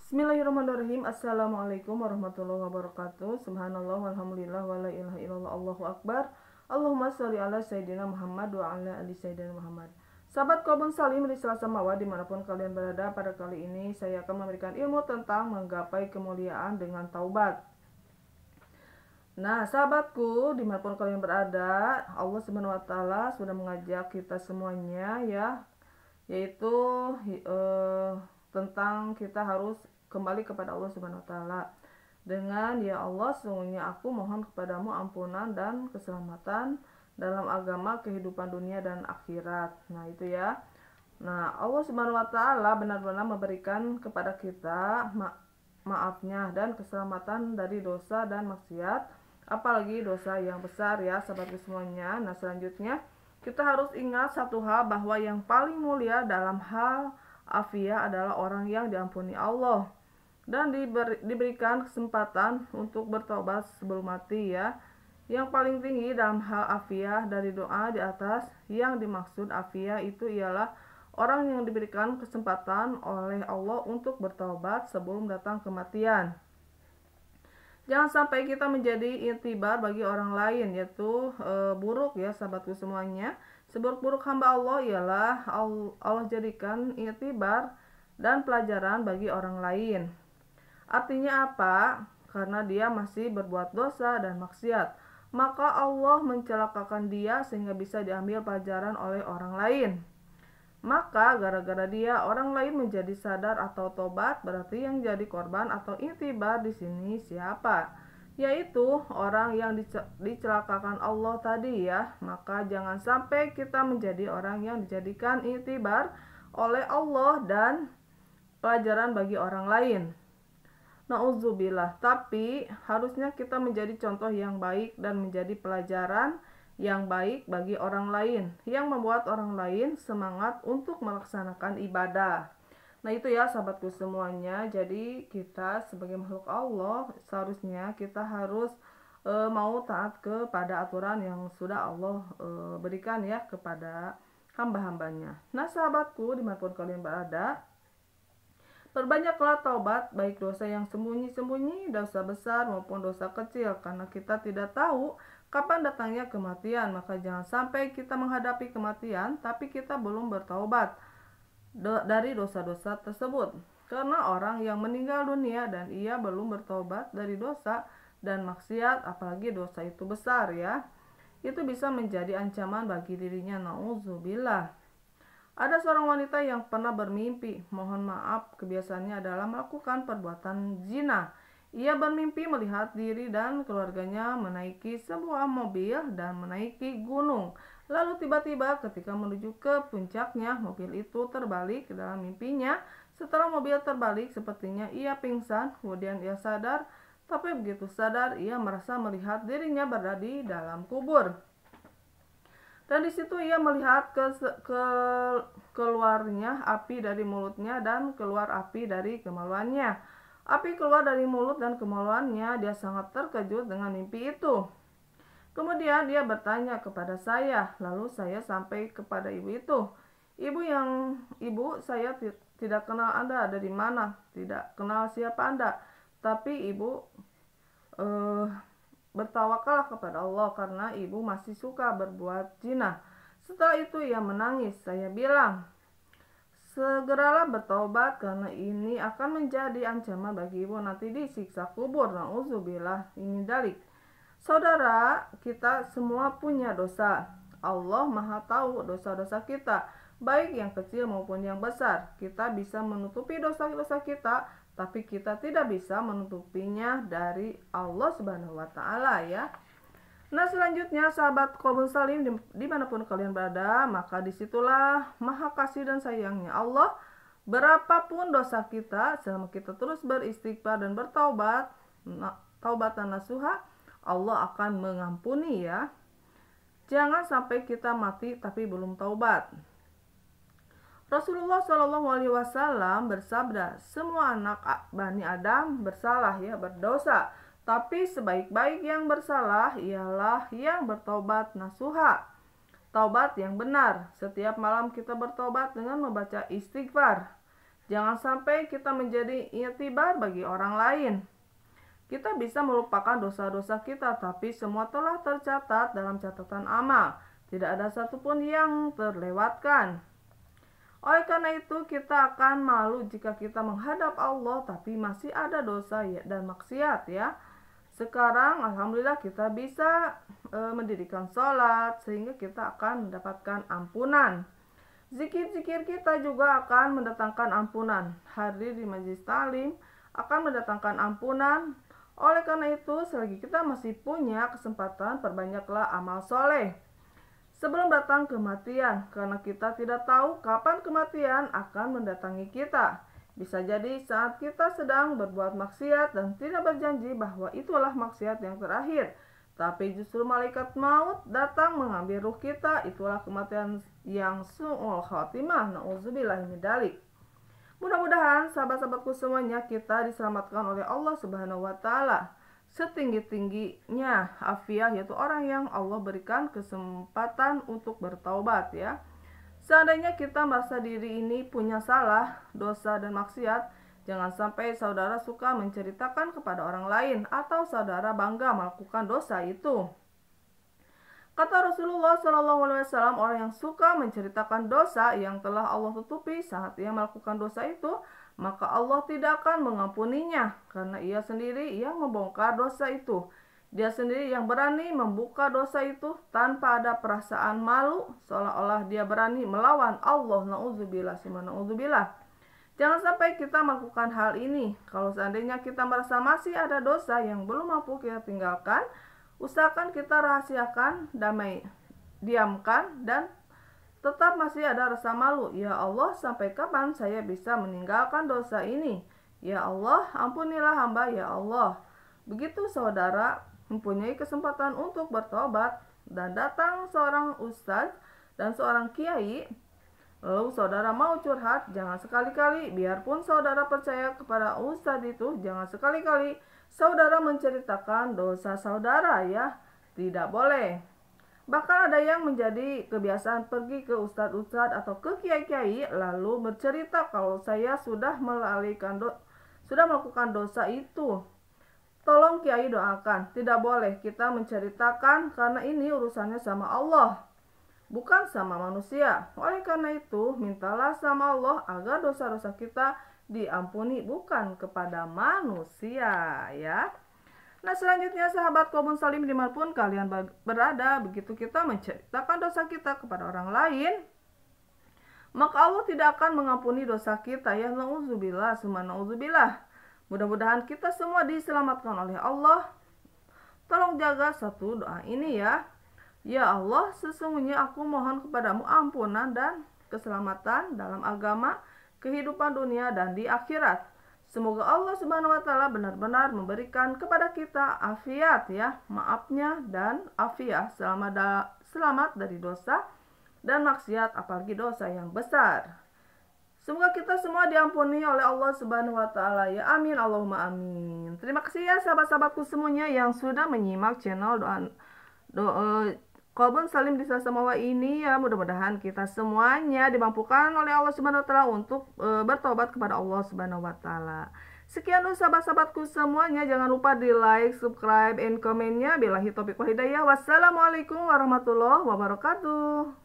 Bismillahirrahmanirrahim. Assalamualaikum warahmatullahi wabarakatuh. Subhanallah walhamdulillah wa la ilaha illallah Allahu akbar. Allahumma sholli ala sayyidina Muhammad wa ala ali sayyidina Muhammad. Sahabat Kobun Salim di Selasa Mawar dimanapun kalian berada, pada kali ini saya akan memberikan ilmu tentang menggapai kemuliaan dengan taubat. Nah, sahabatku, dimanapun kalian berada, Allah Subhanahu wa Ta'ala sudah mengajak kita semuanya, ya, yaitu tentang kita harus kembali kepada Allah Subhanahu wa Ta'ala dengan, ya Allah, sesungguhnya aku mohon kepadamu ampunan dan keselamatan dalam agama, kehidupan dunia dan akhirat. Nah, itu ya. Nah, Allah Subhanahu wa Ta'ala benar-benar memberikan kepada kita maafnya dan keselamatan dari dosa dan maksiat, apalagi dosa yang besar, ya sahabatku semuanya. Nah, selanjutnya kita harus ingat satu hal, bahwa yang paling mulia dalam hal afiah adalah orang yang diampuni Allah dan diberikan kesempatan untuk bertobat sebelum mati, ya. Yang paling tinggi dalam hal afiah dari doa di atas yang dimaksud afiah itu ialah orang yang diberikan kesempatan oleh Allah untuk bertobat sebelum datang kematian. Jangan sampai kita menjadi intibar bagi orang lain, yaitu buruk, ya sahabatku semuanya. Seburuk-buruk hamba Allah ialah Allah jadikan intibar dan pelajaran bagi orang lain. Artinya apa? Karena dia masih berbuat dosa dan maksiat, maka Allah mencelakakan dia sehingga bisa diambil pelajaran oleh orang lain. Maka gara-gara dia orang lain menjadi sadar atau tobat, berarti yang jadi korban atau intibar di sini siapa? Yaitu orang yang dicelakakan Allah tadi, ya. Maka jangan sampai kita menjadi orang yang dijadikan intibar oleh Allah dan pelajaran bagi orang lain. Nauzubillah. Tapi harusnya kita menjadi contoh yang baik dan menjadi pelajaran yang baik bagi orang lain, yang membuat orang lain semangat untuk melaksanakan ibadah. Nah, itu ya sahabatku semuanya. Jadi kita sebagai makhluk Allah seharusnya kita harus mau taat kepada aturan yang sudah Allah berikan, ya, kepada hamba-hambanya. Nah, sahabatku, dimanapun kalian berada, perbanyaklah taubat, baik dosa yang sembunyi-sembunyi, dosa besar maupun dosa kecil, karena kita tidak tahu kapan datangnya kematian. Maka jangan sampai kita menghadapi kematian tapi kita belum bertaubat dari dosa-dosa tersebut. Karena orang yang meninggal dunia dan ia belum bertaubat dari dosa dan maksiat, apalagi dosa itu besar, ya, itu bisa menjadi ancaman bagi dirinya. Nauzubillah. Ada seorang wanita yang pernah bermimpi, mohon maaf, kebiasaannya adalah melakukan perbuatan zina. Ia bermimpi melihat diri dan keluarganya menaiki sebuah mobil dan menaiki gunung. Lalu tiba-tiba ketika menuju ke puncaknya, mobil itu terbalik dalam mimpinya. Setelah mobil terbalik, sepertinya ia pingsan, kemudian ia sadar. Tapi begitu sadar, ia merasa melihat dirinya berada di dalam kubur. Dan di situ ia melihat keluarnya api dari mulutnya dan keluar api dari kemaluannya. Api keluar dari mulut dan kemaluannya. Dia sangat terkejut dengan mimpi itu. Kemudian dia bertanya kepada saya, lalu saya sampai kepada ibu itu. Ibu, saya tidak kenal Anda dari mana, tidak kenal siapa Anda. Tapi ibu bertawakallah kepada Allah karena ibu masih suka berbuat zina. Setelah itu ia menangis. Saya bilang, segeralah bertobat karena ini akan menjadi ancaman bagi ibu nanti disiksa kubur. Nauzubillah min dzalik. Saudara, kita semua punya dosa. Allah Maha tahu dosa-dosa kita, baik yang kecil maupun yang besar. Kita bisa menutupi dosa-dosa kita, tapi kita tidak bisa menutupinya dari Allah Subhanahu wa Ta'ala, ya. Nah, selanjutnya sahabat Kobun Salim dimanapun kalian berada, maka disitulah maha kasih dan sayangnya Allah. Berapapun dosa kita, selama kita terus beristighfar dan bertaubat, taubatan nasuha, Allah akan mengampuni, ya. Jangan sampai kita mati tapi belum taubat. Rasulullah Shallallahu Alaihi Wasallam bersabda, semua anak Bani Adam bersalah, ya, berdosa. Tapi sebaik-baik yang bersalah ialah yang bertobat nasuha, taubat yang benar. Setiap malam kita bertobat dengan membaca istighfar. Jangan sampai kita menjadi i'tibar bagi orang lain. Kita bisa melupakan dosa-dosa kita, tapi semua telah tercatat dalam catatan amal. Tidak ada satupun yang terlewatkan. Oleh karena itu, kita akan malu jika kita menghadap Allah, tapi masih ada dosa dan maksiat ya. Sekarang alhamdulillah kita bisa mendirikan sholat, sehingga kita akan mendapatkan ampunan. Zikir-zikir kita juga akan mendatangkan ampunan. Hadir di majelis taklim akan mendatangkan ampunan. Oleh karena itu, selagi kita masih punya kesempatan, perbanyaklah amal soleh sebelum datang kematian, karena kita tidak tahu kapan kematian akan mendatangi kita. Bisa jadi saat kita sedang berbuat maksiat dan tidak berjanji bahwa itulah maksiat yang terakhir, tapi justru malaikat maut datang mengambil ruh kita. Itulah kematian yang su'ul khatimah. Na'udzubillah min dzalik. Mudah-mudahan sahabat-sahabatku semuanya kita diselamatkan oleh Allah Subhanahu wa taala setinggi-tingginya afiah, yaitu orang yang Allah berikan kesempatan untuk bertaubat ya. Seandainya kita merasa diri ini punya salah, dosa dan maksiat, jangan sampai saudara suka menceritakan kepada orang lain atau saudara bangga melakukan dosa itu. Kata Rasulullah SAW, orang yang suka menceritakan dosa yang telah Allah tutupi saat ia melakukan dosa itu, maka Allah tidak akan mengampuninya, karena ia sendiri yang membongkar dosa itu. Dia sendiri yang berani membuka dosa itu tanpa ada perasaan malu, seolah-olah dia berani melawan Allah. Na'udzubillah, na'udzubillah. Jangan sampai kita melakukan hal ini. Kalau seandainya kita merasa masih ada dosa yang belum mampu kita tinggalkan, usahakan kita rahasiakan, diamkan, dan tetap masih ada rasa malu. Ya Allah, sampai kapan saya bisa meninggalkan dosa ini? Ya Allah, ampunilah hamba, ya Allah. Begitu saudara mempunyai kesempatan untuk bertobat dan datang seorang ustadz dan seorang kiai, lalu saudara mau curhat, jangan sekali-kali, biarpun saudara percaya kepada ustadz itu, jangan sekali-kali saudara menceritakan dosa saudara ya. Tidak boleh. Bahkan ada yang menjadi kebiasaan pergi ke ustadz-ustadz atau ke kiai-kiai lalu bercerita kalau saya sudah melakukan dosa itu. Tolong kiai doakan. Tidak boleh kita menceritakan, karena ini urusannya sama Allah, bukan sama manusia. Oleh karena itu, mintalah sama Allah agar dosa-dosa kita diampuni, bukan kepada manusia ya. Nah, selanjutnya sahabat Qobun Salim dimanapun kalian berada, begitu kita menceritakan dosa kita kepada orang lain, maka Allah tidak akan mengampuni dosa kita ya. Na'udzubillah, summa na'udzubillah. Mudah-mudahan kita semua diselamatkan oleh Allah. Tolong jaga satu doa ini ya. Ya Allah, sesungguhnya aku mohon kepadamu ampunan dan keselamatan dalam agama, kehidupan dunia dan di akhirat. Semoga Allah Subhanahu wa taala benar-benar memberikan kepada kita afiat ya, maafnya dan afiat, selamat dari dosa dan maksiat, apalagi dosa yang besar. Semoga kita semua diampuni oleh Allah Subhanahu wa taala ya. Amin, Allahumma amin. Terima kasih ya sahabat-sahabatku semuanya yang sudah menyimak channel Qobun Salim di Selasa Mawa ini ya. Mudah-mudahan kita semuanya dimampukan oleh Allah Subhanahu wa taala untuk bertobat kepada Allah Subhanahu wa taala. Sekian dulu sahabat-sahabatku semuanya, jangan lupa di like, subscribe, and komennya. Billahi taufiq wal hidayah. Wassalamualaikum warahmatullahi wabarakatuh.